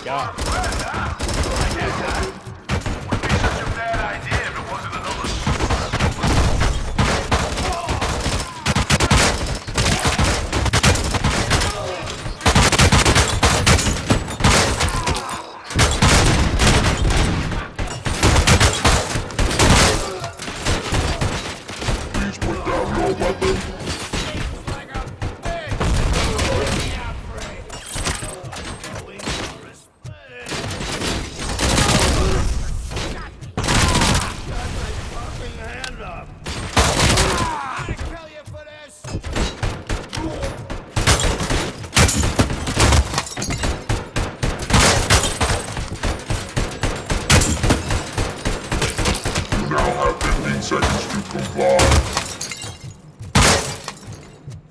god.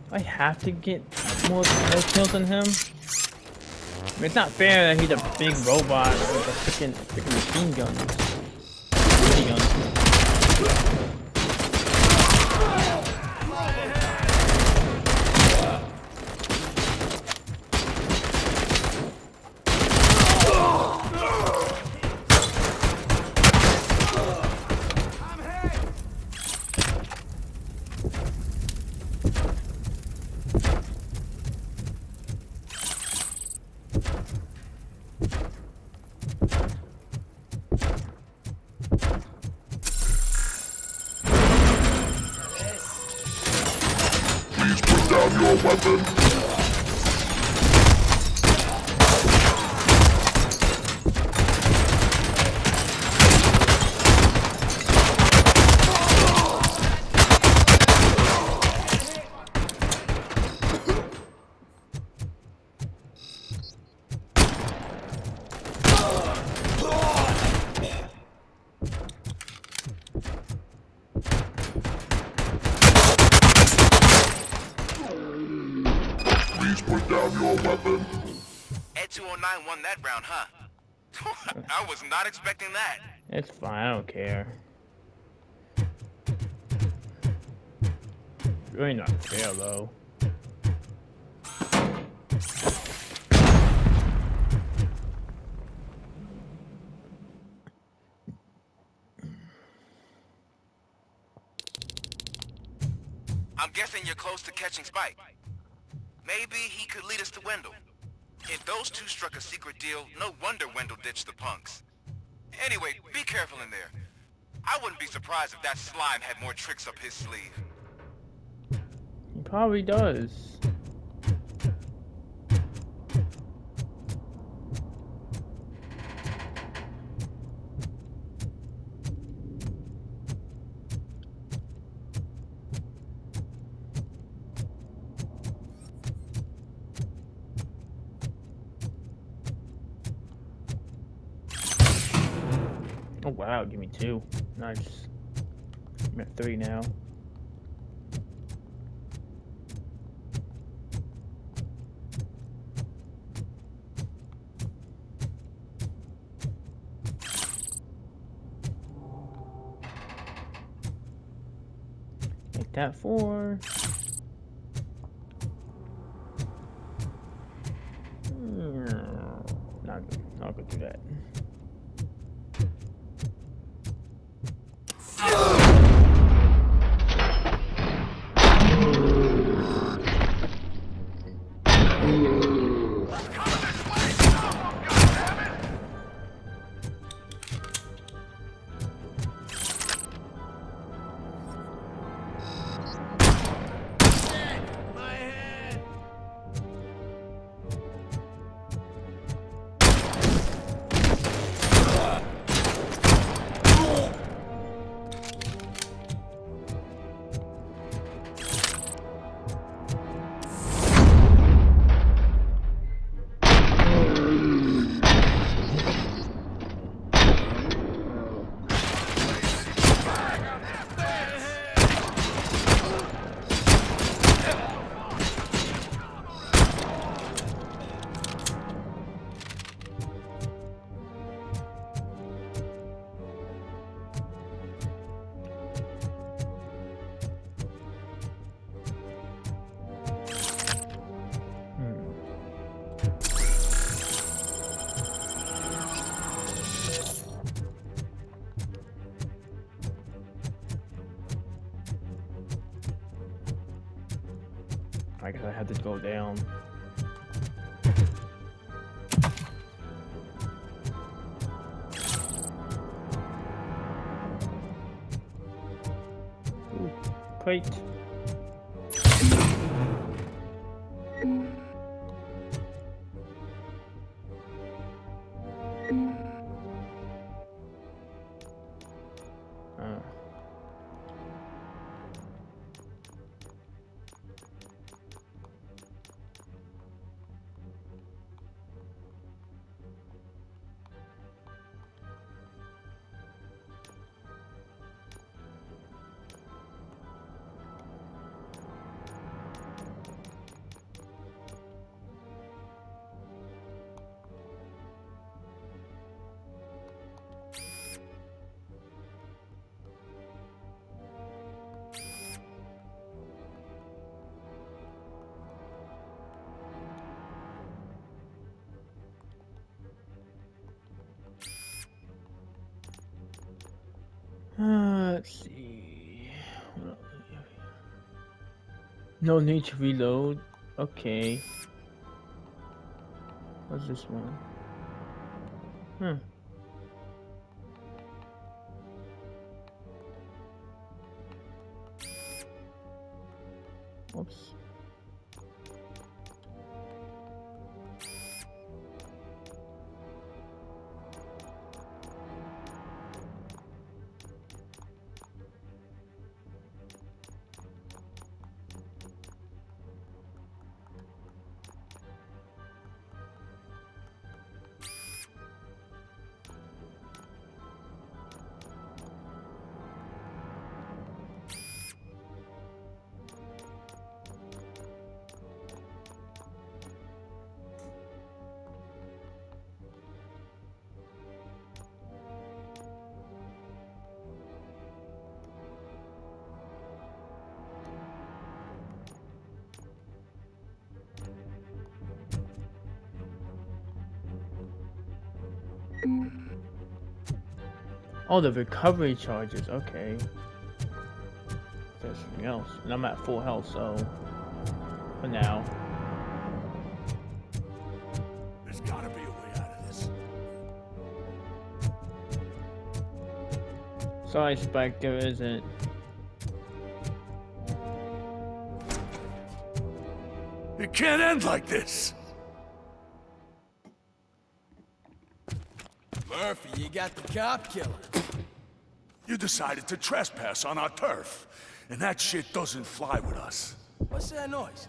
I have to get more kills than him. I mean, it's not fair that he's a big robot with a freaking machine gun. Machine gun. Your weapon. Put down your weapon. Ed 209 won that round, huh? I was not expecting that. It's fine, I don't care. Really not fair though. I'm guessing you're close to catching Spike. Maybe he could lead us to Wendell. If those two struck a secret deal, no wonder Wendell ditched the punks. Anyway, be careful in there. I wouldn't be surprised if that slime had more tricks up his sleeve. He probably does. Oh wow, give me 2. Nice. I'm at 3 now. Make that 4. Not good. I'll go through that. I guess I had to go down. Ooh, crate. Let's see. No need to reload. Okay. What's this one? Whoops. Oh, the recovery charges. Okay. There's something else. And I'm at full health, so for now. There's gotta be a way out of this. Sorry, Spike, there isn't. It can't end like this. Murphy, you got the cop killer. You decided to trespass on our turf, and that shit doesn't fly with us. What's that noise?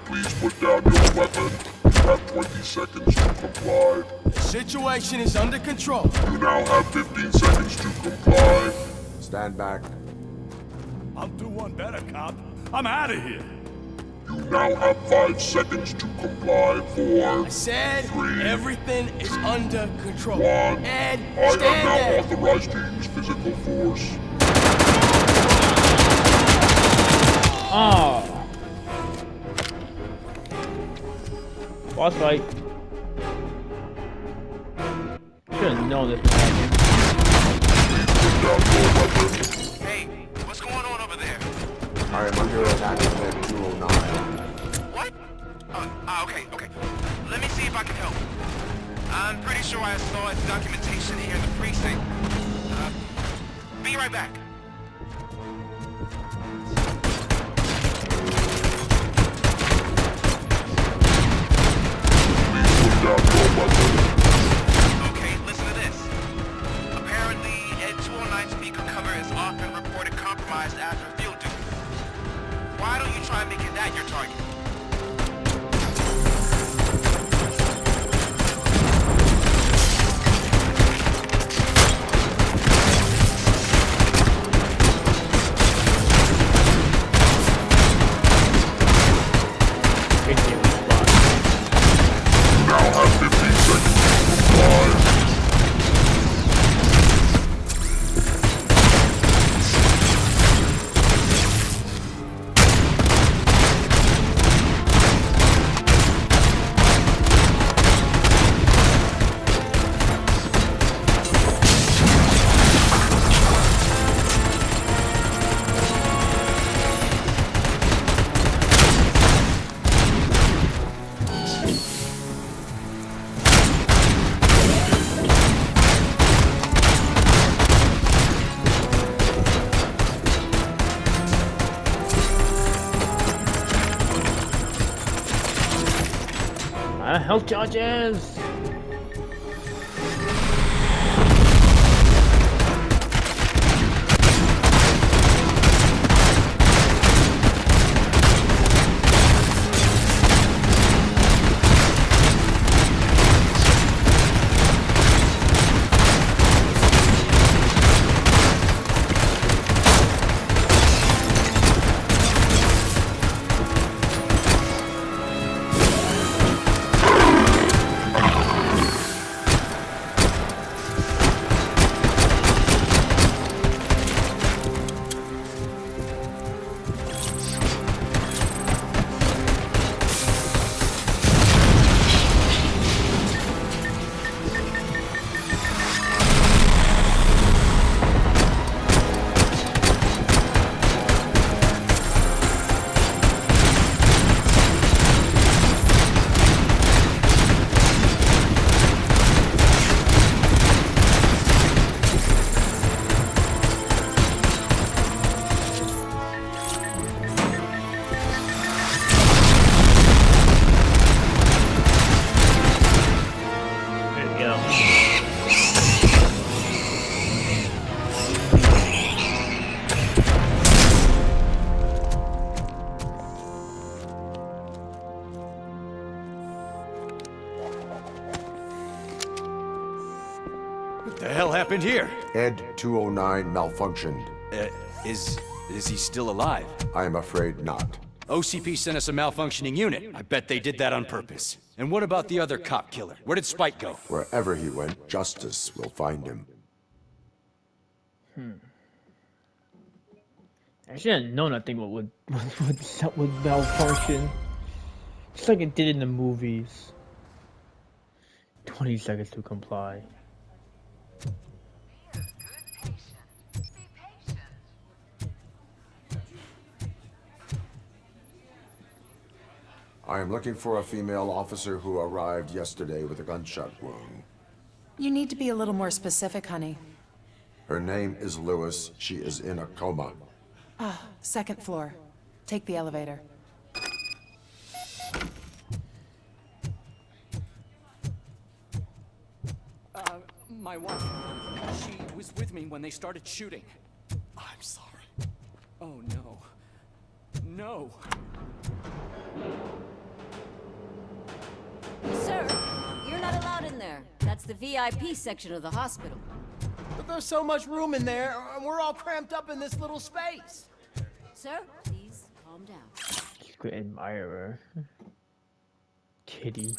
Please put down your weapon. You have 20 seconds to comply. The situation is under control. You now have 15 seconds to comply. Stand back. I'll do one better, cop. I'm out of here. You now have 5 seconds to comply. 4, I said 3, everything is under control. 1. Ed, I am stand now there. authorized to use physical force. Oh. Boss fight. Should've known this was happening. Put down your weapon. Hey, what's going on over there? I am under attack at 209. What? Okay. Let me see if I can help. I'm pretty sure I saw its documentation here in the precinct. Be right back. Please put down your weapon. Okay, listen to this. Apparently, Ed 209 speaker cover is often reported compromised after field duty. Why don't you try making that your target? Health charges! What the hell happened here? Ed 209 malfunctioned. Is he still alive? I am afraid not. OCP sent us a malfunctioning unit. I bet they did that on purpose. And what about the other cop killer? Where did Spike go? Wherever he went, justice will find him. I should have known that thing would malfunction. Just like it did in the movies. 20 seconds to comply. I am looking for a female officer who arrived yesterday with a gunshot wound. You need to be a little more specific, honey. Her name is Lewis. She is in a coma. Second floor. Take the elevator. My wife. She was with me when they started shooting. I'm sorry. Oh, no. No. Sir, you're not allowed in there. That's the VIP section of the hospital. But there's so much room in there, and we're all cramped up in this little space. Sir, please calm down. Secret admirer. Kitty.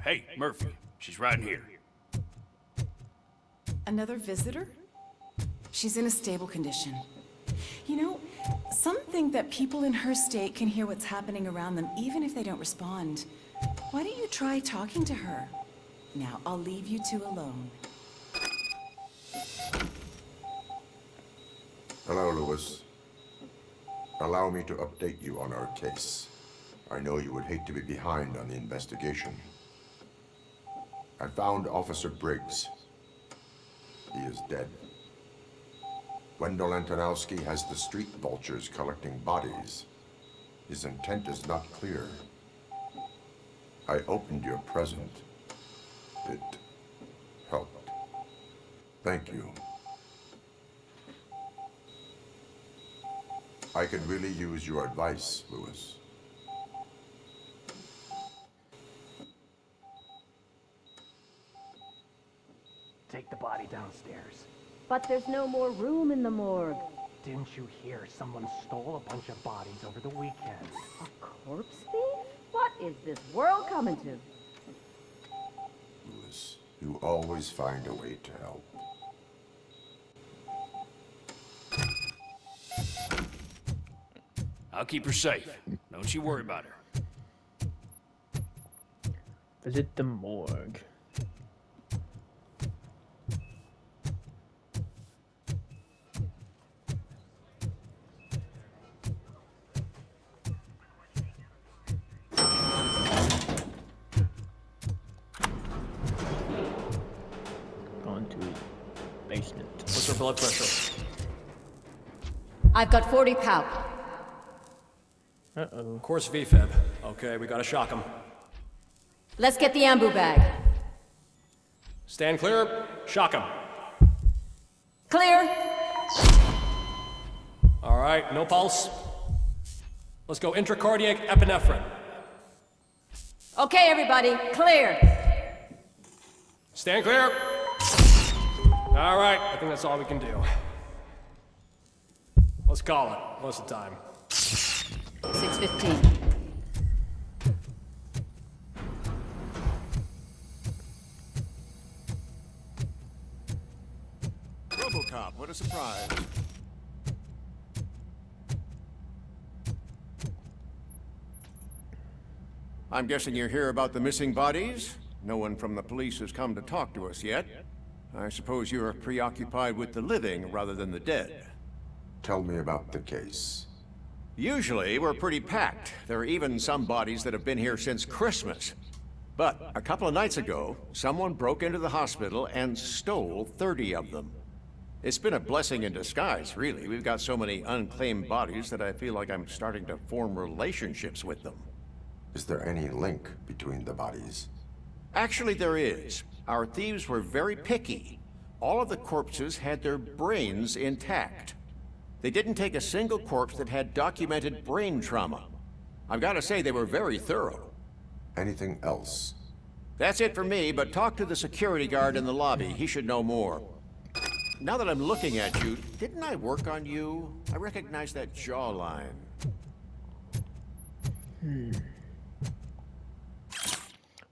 Hey, Murphy. She's right in here. Another visitor? She's in a stable condition. You know, some think that people in her state can hear what's happening around them even if they don't respond. Why don't you try talking to her? Now, I'll leave you two alone. Hello, Lewis. Allow me to update you on our case. I know you would hate to be behind on the investigation. I found Officer Briggs. He is dead. Wendell Antonowski has the street vultures collecting bodies. His intent is not clear. I opened your present. It helped. Thank you. I could really use your advice, Lewis. Take the body downstairs. But there's no more room in the morgue. Didn't you hear someone stole a bunch of bodies over the weekend? A corpse thief? What is this world coming to? Lewis, you always find a way to help. I'll keep her safe. Don't you worry about her. Visit the morgue. blood pressure? I've got 40 pow. Uh-oh. Course VFib. Okay, we gotta shock him. Let's get the ambu bag. Stand clear, shock him. Clear. All right, no pulse. Let's go intracardiac epinephrine. Okay, everybody, clear. Stand clear. All right, I think that's all we can do. Let's call it. What's the time? 6:15. Robocop, what a surprise. I'm guessing you're here about the missing bodies? No one from the police has come to talk to us yet. I suppose you're preoccupied with the living rather than the dead. Tell me about the case. Usually, we're pretty packed. There are even some bodies that have been here since Christmas. But a couple of nights ago, someone broke into the hospital and stole 30 of them. It's been a blessing in disguise, really. We've got so many unclaimed bodies that I feel like I'm starting to form relationships with them. Is there any link between the bodies? Actually, there is. Our thieves were very picky. All of the corpses had their brains intact. They didn't take a single corpse that had documented brain trauma. I've got to say, they were very thorough. Anything else? That's it for me, but talk to the security guard in the lobby. He should know more. Now that I'm looking at you, didn't I work on you? I recognize that jawline.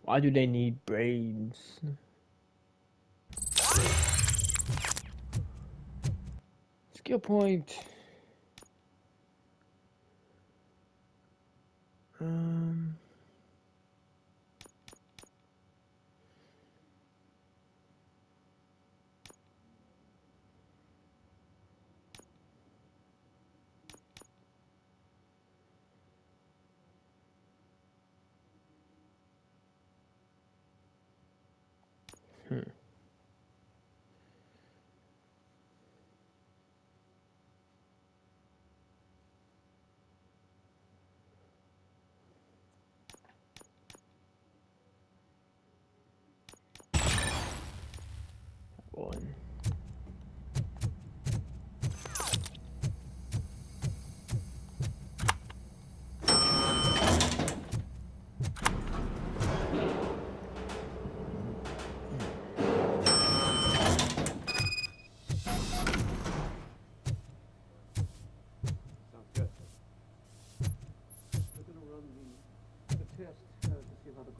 Why do they need brains? Skill point. One.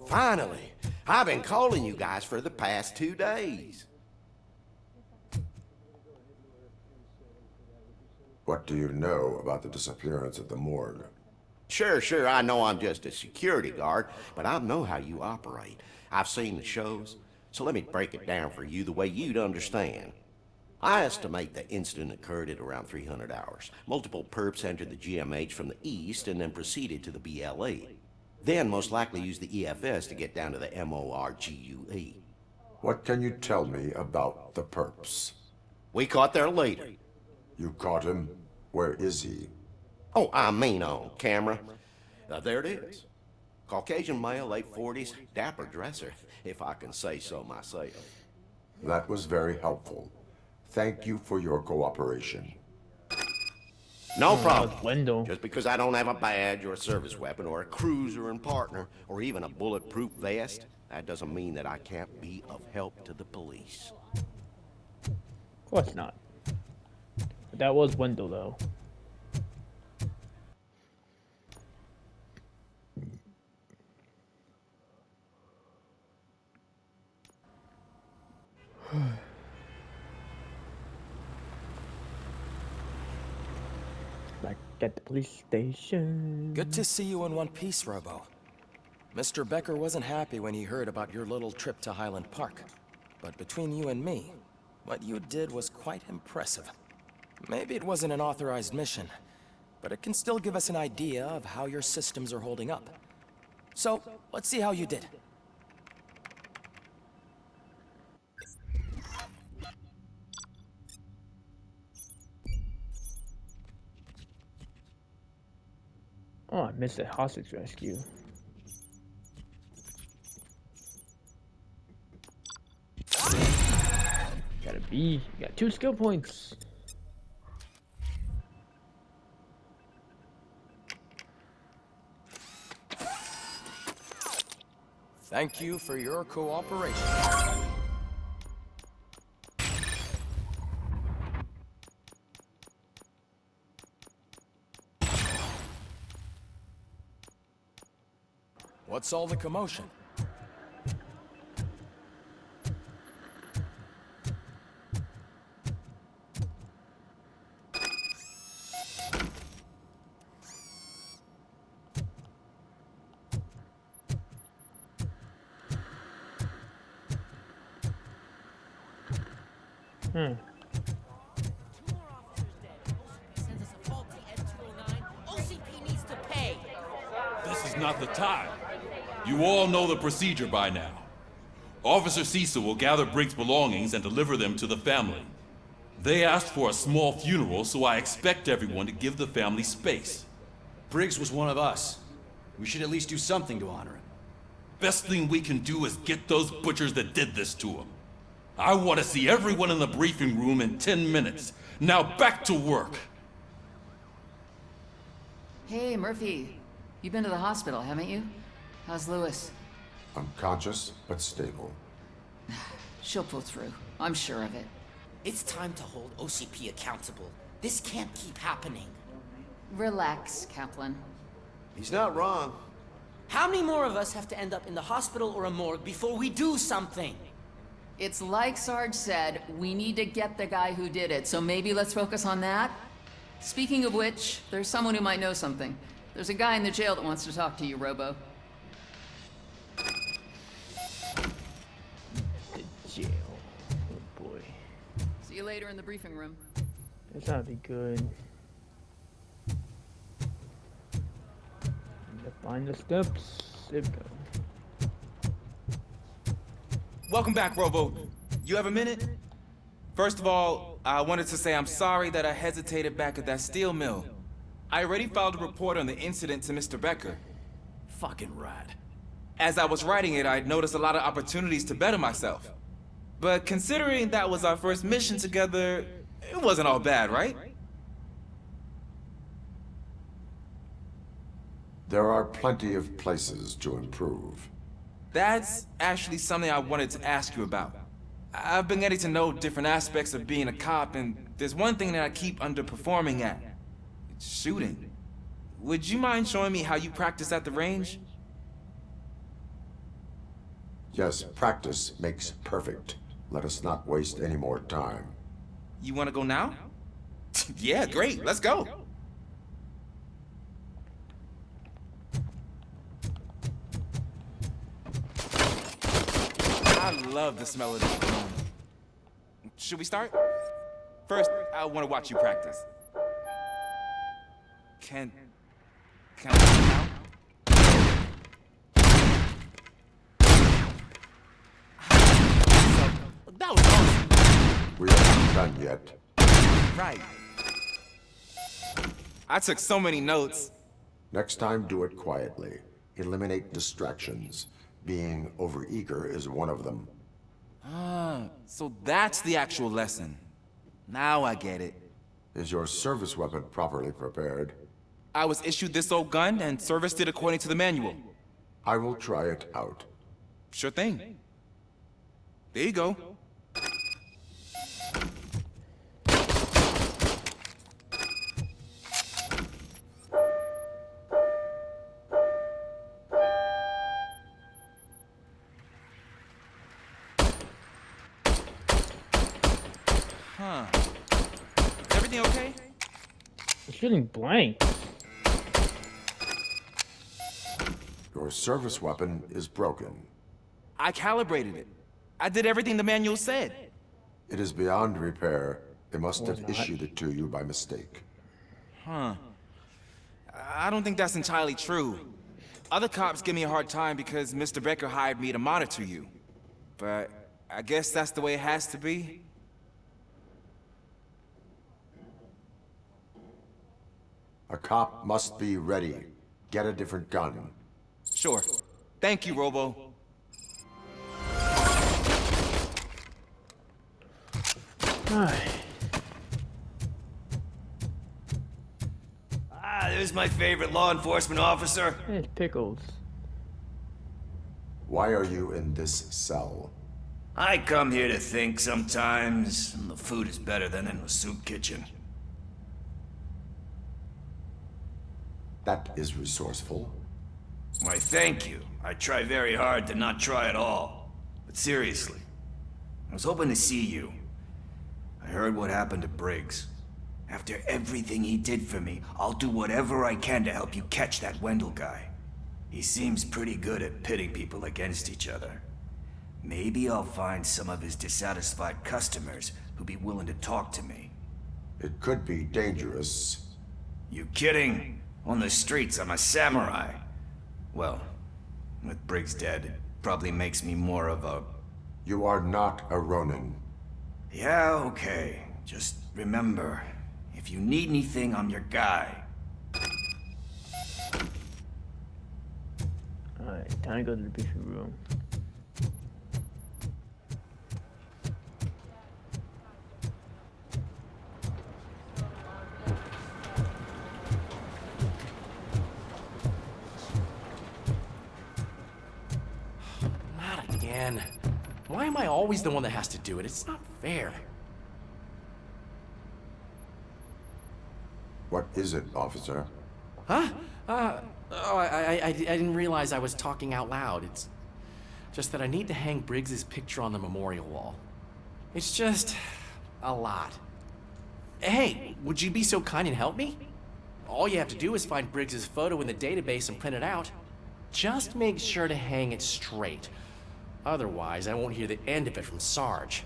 Finally! I've been calling you guys for the past 2 days. What do you know about the disappearance at the morgue? Sure, I know I'm just a security guard, but I know how you operate. I've seen the shows, so let me break it down for you the way you'd understand. I estimate the incident occurred at around 300 hours. Multiple perps entered the GMH from the east and then proceeded to the BLE. Then most likely used the EFS to get down to the MORGUE. What can you tell me about the perps? We caught their leader. You caught him? Where is he? Oh, I mean on camera. There it is. Caucasian male, late 40s, dapper dresser, if I can say so myself. That was very helpful. Thank you for your cooperation. No problem. Window. Just because I don't have a badge or a service weapon or a cruiser and partner or even a bulletproof vest, that doesn't mean that I can't be of help to the police. Of course not. But that was window though. Back at the police station. Good to see you in one piece, Robo. Mr. Becker wasn't happy when he heard about your little trip to Highland Park. But between you and me, what you did was quite impressive. Maybe it wasn't an authorized mission, but it can still give us an idea of how your systems are holding up. So, let's see how you did. Oh, I missed a hostage rescue. Got a B. Got 2 skill points. Thank you for your cooperation. What's all the commotion? This is not the time. You all know the procedure by now. Officer Cecil will gather Briggs' belongings and deliver them to the family. They asked for a small funeral, so I expect everyone to give the family space. Briggs was one of us. We should at least do something to honor him. Best thing we can do is get those butchers that did this to him. I want to see everyone in the briefing room in 10 minutes. Now back to work. Hey, Murphy. You've been to the hospital, haven't you? How's Lewis? Unconscious, but stable. She'll pull through. I'm sure of it. It's time to hold OCP accountable. This can't keep happening. Relax, Kaplan. He's not wrong. How many more of us have to end up in the hospital or a morgue before we do something? It's like Sarge said, we need to get the guy who did it, so maybe let's focus on that? Speaking of which, there's someone who might know something. There's a guy in the jail that wants to talk to you, Robo. The jail. Oh boy. See you later in the briefing room. This ought to be good. Need to find the steps. There we go. Welcome back, Robo. You have a minute? First of all, I wanted to say I'm sorry that I hesitated back at that steel mill. I already filed a report on the incident to Mr. Becker. Fucking rad. As I was writing it, I'd noticed a lot of opportunities to better myself. But considering that was our first mission together, it wasn't all bad, right? There are plenty of places to improve. That's actually something I wanted to ask you about. I've been getting to know different aspects of being a cop, and there's one thing that I keep underperforming at. It's shooting. Would you mind showing me how you practice at the range? Yes, practice makes perfect. Let us not waste any more time. You want to go now? Yeah, great. Let's go. I love the smell of this cologne. Should we start? First, I want to watch you practice. Can I sit down? That was awesome. We haven't done yet. Right. I took so many notes. Next time, do it quietly. Eliminate distractions. Being overeager is one of them. Ah, so that's the actual lesson. Now I get it. Is your service weapon properly prepared? I was issued this old gun and serviced it according to the manual. I will try it out. Sure thing. There you go. Huh. Is everything okay? It's shooting blank. Your service weapon is broken. I calibrated it. I did everything the manual said. It is beyond repair. They must Or have not. issued it to you by mistake. Huh. I don't think that's entirely true. Other cops give me a hard time because Mr. Becker hired me to monitor you. But I guess that's the way it has to be. A cop must be ready. Get a different gun. Sure. Thank you, Robo. There's my favorite law enforcement officer. Hey, Pickles. Why are you in this cell? I come here to think sometimes, and the food is better than in the soup kitchen. That is resourceful. Why, thank you. I try very hard to not try at all. But seriously, I was hoping to see you. I heard what happened to Briggs. After everything he did for me, I'll do whatever I can to help you catch that Wendell guy. He seems pretty good at pitting people against each other. Maybe I'll find some of his dissatisfied customers who'd be willing to talk to me. It could be dangerous. You kidding? On the streets, I'm a samurai. Well, with Briggs dead, it probably makes me more of a... You are not a Ronin. Yeah, okay. Just remember, if you need anything, I'm your guy. Alright, time to go to the briefing room. Not again. Why am I always the one that has to do it? It's not fair. What is it, officer? Huh? I didn't realize I was talking out loud. It's just that I need to hang Briggs's picture on the memorial wall. It's just a lot. Hey, would you be so kind and help me? All you have to do is find Briggs's photo in the database and print it out. Just make sure to hang it straight. Otherwise, I won't hear the end of it from Sarge.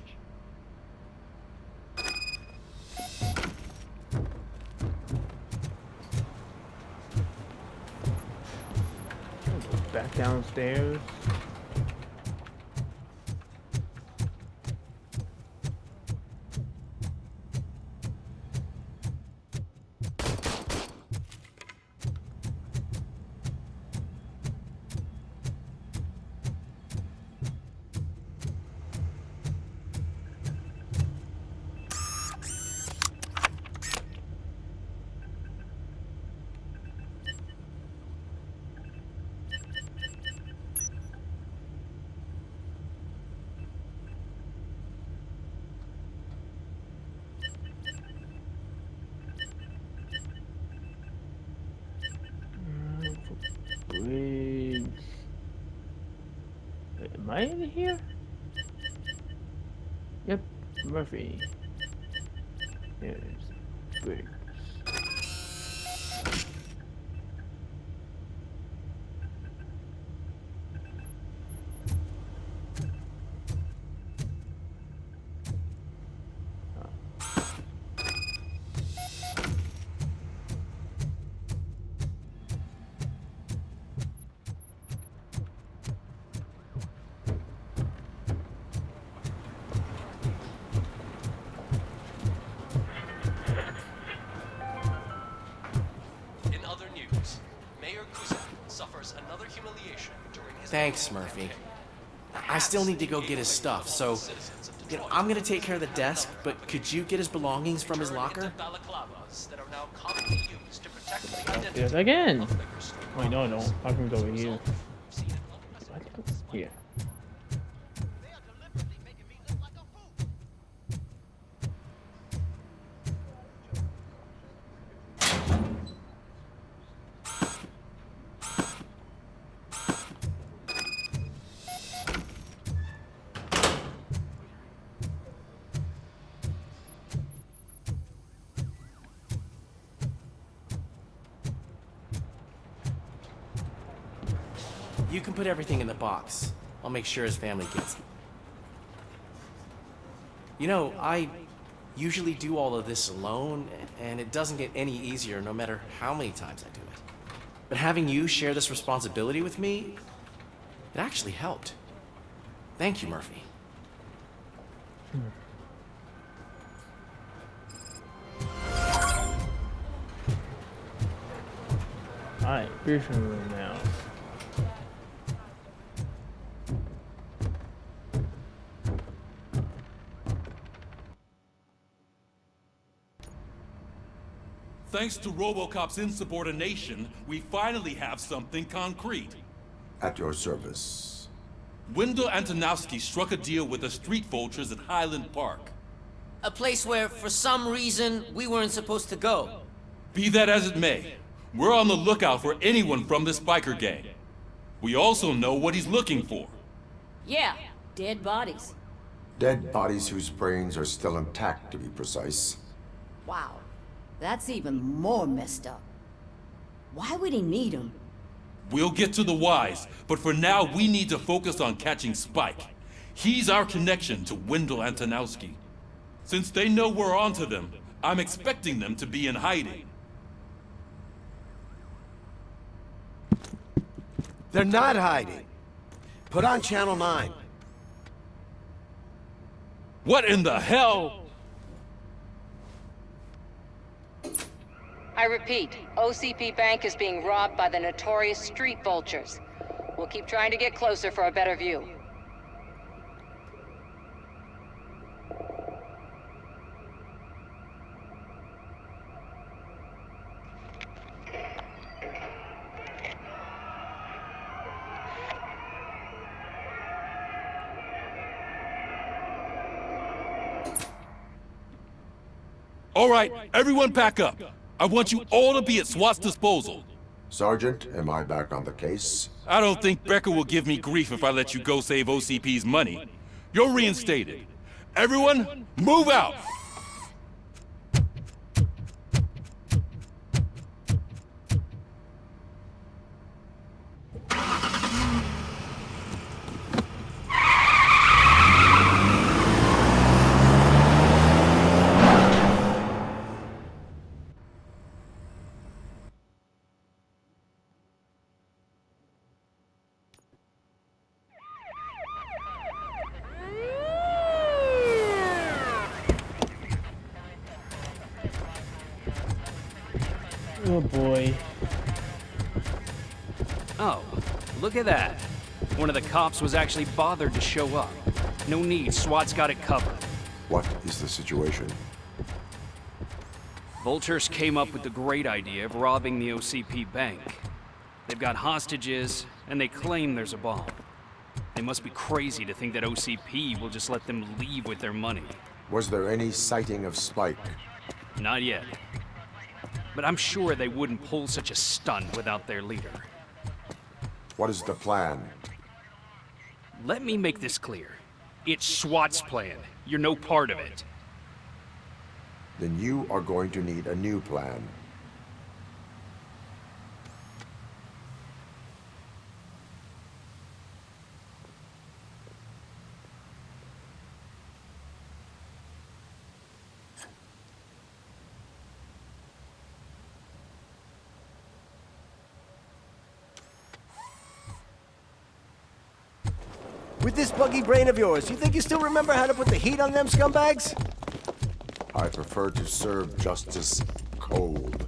Back downstairs. Briggs. Wait, am I in here? Yep, Murphy. There's Briggs. Thanks, Murphy. I still need to go get his stuff, so I'm gonna take care of the desk, but could you get his belongings from his locker? Yes, again. Wait, no, no. I can go over here. Here. You can put everything in the box. I'll make sure his family gets it. You know, I usually do all of this alone, and it doesn't get any easier no matter how many times I do it. But having you share this responsibility with me, it actually helped. Thank you, Murphy. Alright, briefing room now. Thanks to Robocop's insubordination, we finally have something concrete. At your service. Wendell Antonowski struck a deal with the street vultures at Highland Park. A place where, for some reason, we weren't supposed to go. Be that as it may, we're on the lookout for anyone from this biker gang. We also know what he's looking for. Yeah, dead bodies. Dead bodies whose brains are still intact, to be precise. Wow, that's even more messed up. Why would he need them? We'll get to the whys, but for now we need to focus on catching Spike. He's our connection to Wendell Antonowski. Since they know we're onto them, I'm expecting them to be in hiding. They're not hiding. Put on Channel 9. What in the hell? I repeat, OCP Bank is being robbed by the notorious street vultures. We'll keep trying to get closer for a better view. All right, everyone pack up. I want you all to be at SWAT's disposal. Sergeant, am I back on the case? I don't think Becker will give me grief if I let you go save OCP's money. You're reinstated. Everyone, move out! Oh boy. Oh, look at that. One of the cops was actually bothered to show up. No need, SWAT's got it covered. What is the situation? Vultures came up with the great idea of robbing the OCP bank. They've got hostages, and they claim there's a bomb. They must be crazy to think that OCP will just let them leave with their money. Was there any sighting of Spike? Not yet. But I'm sure they wouldn't pull such a stunt without their leader. What is the plan? Let me make this clear. It's SWAT's plan. You're no part of it. Then you are going to need a new plan. With this buggy brain of yours, you think you still remember how to put the heat on them scumbags? I prefer to serve justice cold.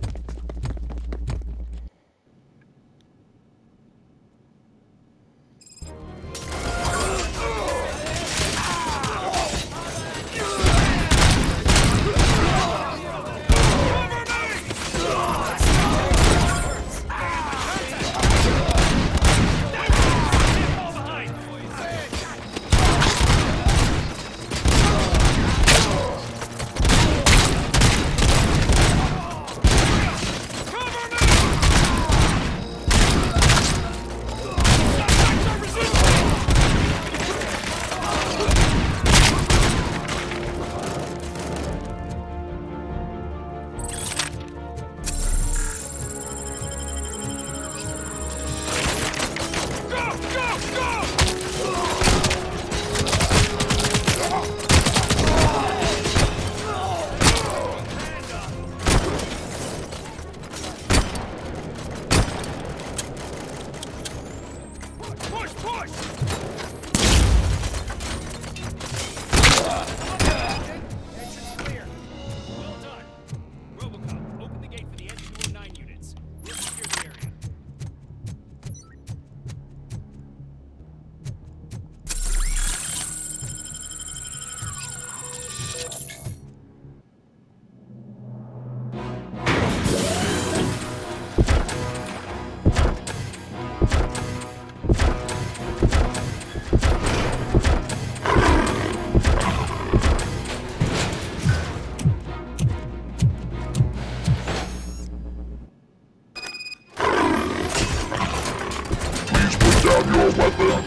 I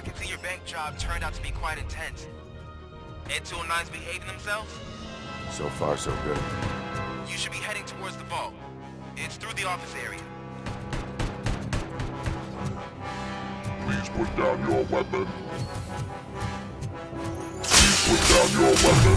can see your bank job turned out to be quite intense. Ed 209's behaving themselves? So far, so good. You should be heading towards the vault. It's through the office area. Please put down your weapon. Please put down your weapon.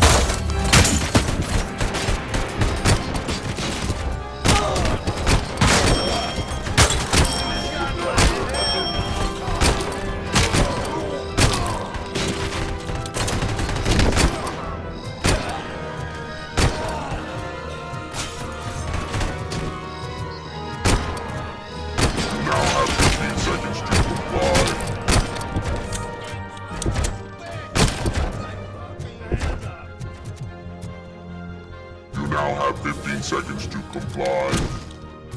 Seconds to comply.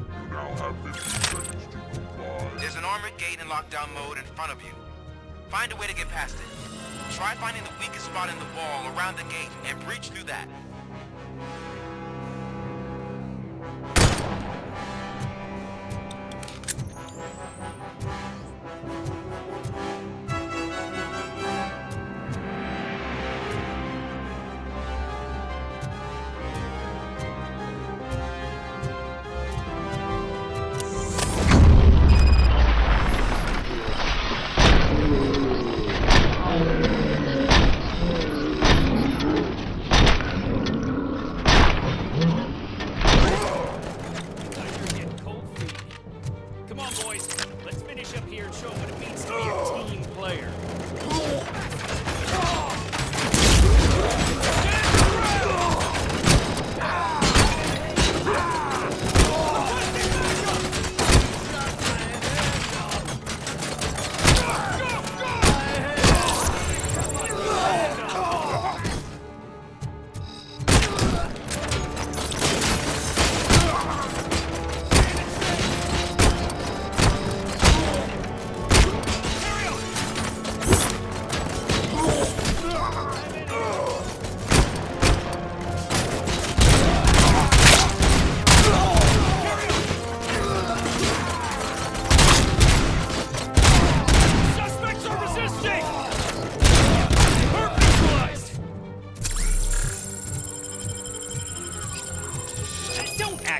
You now have 15 seconds to comply. There's an armored gate in lockdown mode in front of you. Find a way to get past it. Try finding the weakest spot in the wall around the gate and breach through that.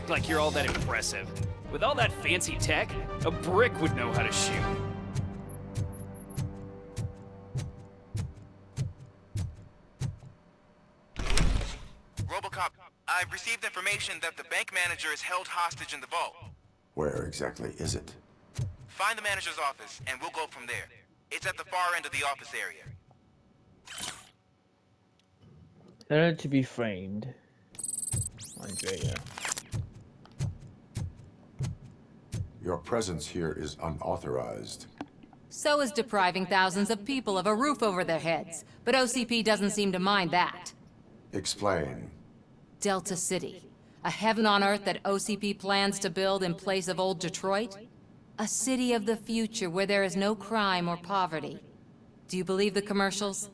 Like you're all that impressive. With all that fancy tech, a brick would know how to shoot. Robocop, I've received information that the bank manager is held hostage in the vault. Where exactly is it? Find the manager's office, and we'll go from there. It's at the far end of the office area. Better to be framed. Andrea. Your presence here is unauthorized. So is depriving thousands of people of a roof over their heads. But OCP doesn't seem to mind that. Explain. Delta City. A heaven on earth that OCP plans to build in place of old Detroit? A city of the future where there is no crime or poverty. Do you believe the commercials?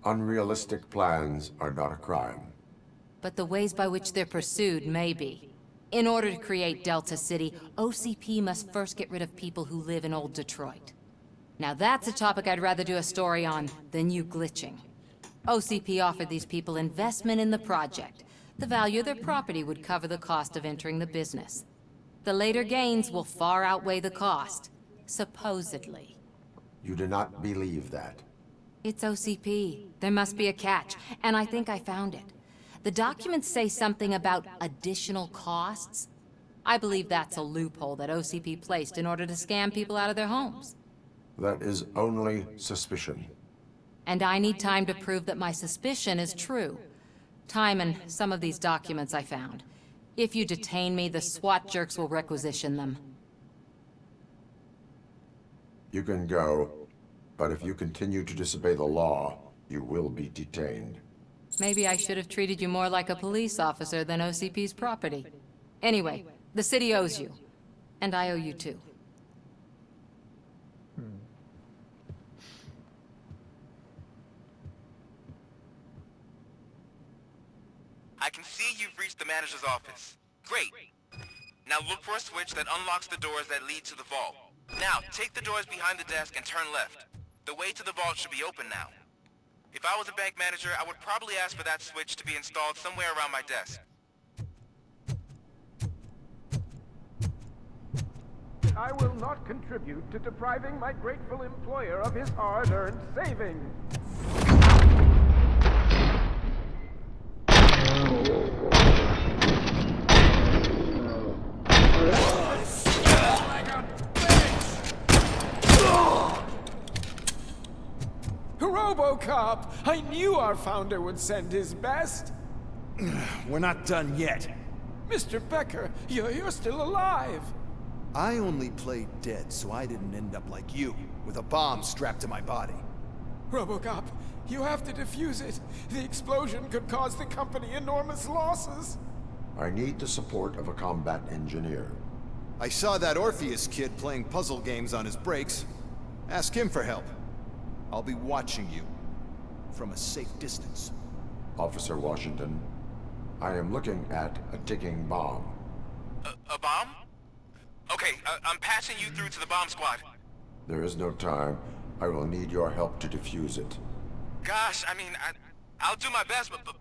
Unrealistic plans are not a crime. But the ways by which they're pursued may be. In order to create Delta City, OCP must first get rid of people who live in old Detroit. Now that's a topic I'd rather do a story on than you glitching. OCP offered these people investment in the project. The value of their property would cover the cost of entering the business. The later gains will far outweigh the cost, supposedly. You do not believe that. It's OCP. There must be a catch, and I think I found it. The documents say something about additional costs. I believe that's a loophole that OCP placed in order to scam people out of their homes. That is only suspicion. And I need time to prove that my suspicion is true. Time and some of these documents I found. If you detain me, the SWAT jerks will requisition them. You can go, but if you continue to disobey the law, you will be detained. Maybe I should have treated you more like a police officer than OCP's property. Anyway, the city owes you. And I owe you too. I can see you've reached the manager's office. Great. Now look for a switch that unlocks the doors that lead to the vault. Now, take the doors behind the desk and turn left. The way to the vault should be open now. If I was a bank manager, I would probably ask for that switch to be installed somewhere around my desk. I will not contribute to depriving my grateful employer of his hard-earned savings. Robocop! I knew our founder would send his best. We're not done yet. Mr. Becker, you're still alive. I only played dead so I didn't end up like you, with a bomb strapped to my body. Robocop, you have to defuse it. The explosion could cause the company enormous losses. I need the support of a combat engineer. I saw that Orpheus kid playing puzzle games on his breaks. Ask him for help. I'll be watching you from a safe distance. Officer Washington, I am looking at a ticking bomb. A bomb? Okay, I'm passing you through to the bomb squad. There is no time. I will need your help to defuse it. Gosh, I mean, I'll do my best, but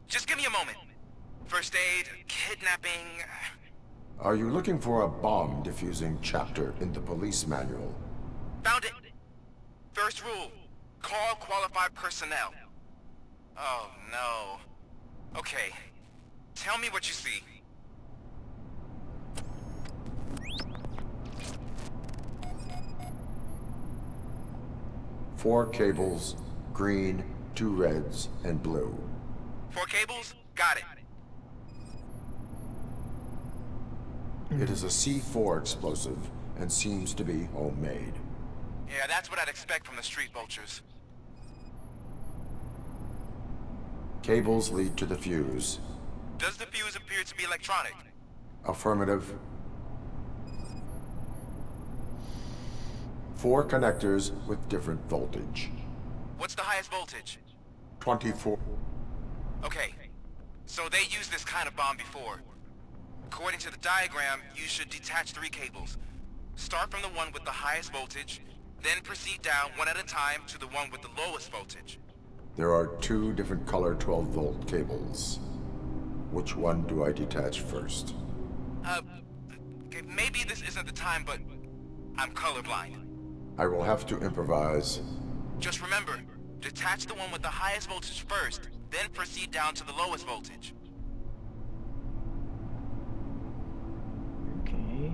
just give me a moment. First aid, kidnapping... Are you looking for a bomb defusing chapter in the police manual? Found it. First rule, call qualified personnel. Oh, no. Okay, tell me what you see. Four cables, green, 2 reds, and blue. 4 cables? Got it. It is a C4 explosive and seems to be homemade. Yeah, that's what I'd expect from the street vultures. Cables lead to the fuse. Does the fuse appear to be electronic? Affirmative. 4 connectors with different voltage. What's the highest voltage? 24. Okay, so they used this kind of bomb before. According to the diagram, you should detach 3 cables. Start from the one with the highest voltage, then proceed down one at a time to the one with the lowest voltage. There are 2 different color 12-volt cables. Which one do I detach first? Okay, maybe this isn't the time, but I'm colorblind. I will have to improvise. Just remember, detach the one with the highest voltage first, then proceed down to the lowest voltage. Okay.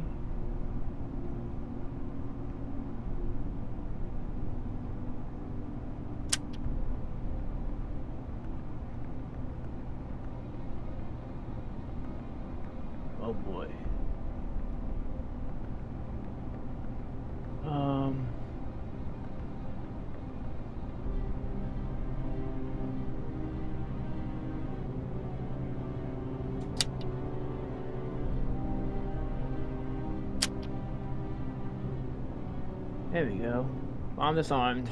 Oh boy. There we go. Bomb disarmed.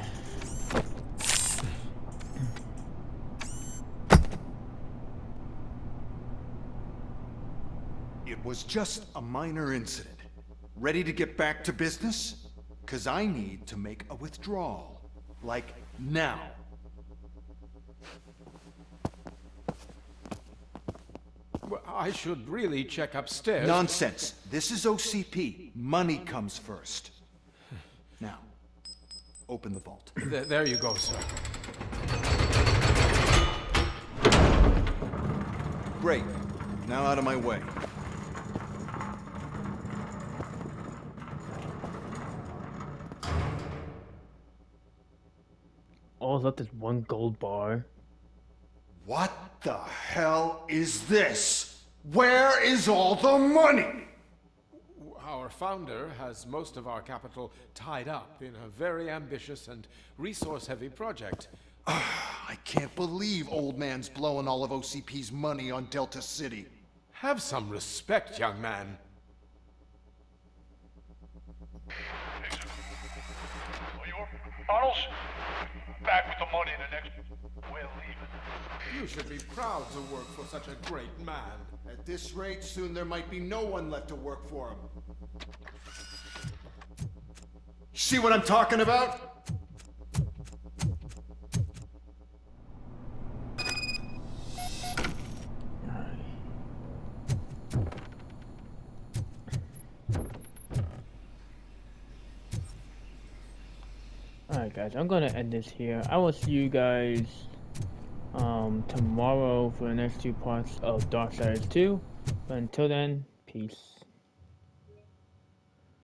It was just a minor incident. Ready to get back to business? 'Cause I need to make a withdrawal. Like, now. Well, I should really check upstairs. Nonsense. This is OCP. Money comes first. Now, open the vault. There you go, sir. Great. Now out of my way. Oh, is that this one gold bar? What the hell is this? Where is all the money? Our founder has most of our capital tied up in a very ambitious and resource-heavy project. I can't believe old man's blowing all of OCP's money on Delta City. Have some respect, young man. Arnold, back with the money in the next... We're leaving. You should be proud to work for such a great man. At this rate, soon there might be no one left to work for him. See what I'm talking about? Alright guys, I'm gonna end this here. I will see you guys tomorrow for the next 2 parts of Darksiders 2. But until then, peace.